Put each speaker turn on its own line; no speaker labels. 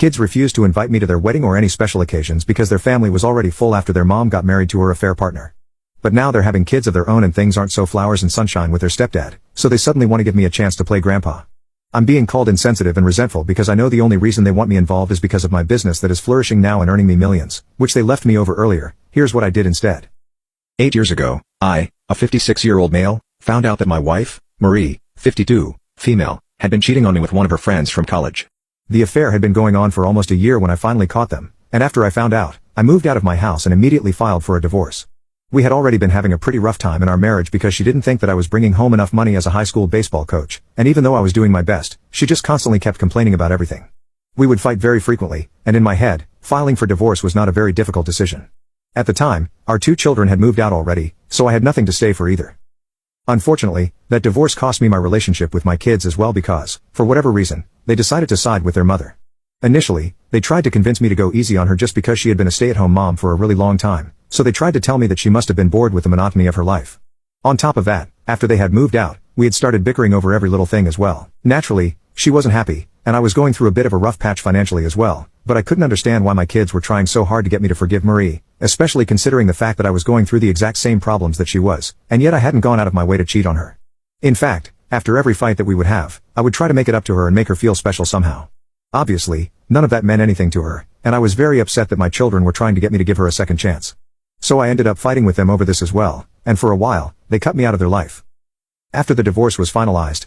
Kids refused to invite me to their wedding or any special occasions because their family was already full after their mom got married to her affair partner. But now they're having kids of their own and things aren't so flowers and sunshine with their stepdad, so they suddenly want to give me a chance to play grandpa. I'm being called insensitive and resentful because I know the only reason they want me involved is because of my business that is flourishing now and earning me millions, which they left me over earlier. Here's what I did instead. 8 years ago, I, a 56-year-old male, found out that my wife, Marie, 52, female, had been cheating on me with one of her friends from college. The affair had been going on for almost a year when I finally caught them, and after I found out, I moved out of my house and immediately filed for a divorce. We had already been having a pretty rough time in our marriage because she didn't think that I was bringing home enough money as a high school baseball coach, and even though I was doing my best, she just constantly kept complaining about everything. We would fight very frequently, and in my head, filing for divorce was not a very difficult decision. At the time, our 2 children had moved out already, so I had nothing to stay for either. Unfortunately, that divorce cost me my relationship with my kids as well because, for whatever reason, they decided to side with their mother. Initially, they tried to convince me to go easy on her just because she had been a stay-at-home mom for a really long time. So they tried to tell me that she must have been bored with the monotony of her life. On top of that, after they had moved out, we had started bickering over every little thing as well. Naturally, she wasn't happy, and I was going through a bit of a rough patch financially as well, but I couldn't understand why my kids were trying so hard to get me to forgive Marie, especially considering the fact that I was going through the exact same problems that she was, and yet I hadn't gone out of my way to cheat on her. In fact, after every fight that we would have, I would try to make it up to her and make her feel special somehow. Obviously, none of that meant anything to her, and I was very upset that my children were trying to get me to give her a second chance. So I ended up fighting with them over this as well, and for a while, they cut me out of their life. After the divorce was finalized,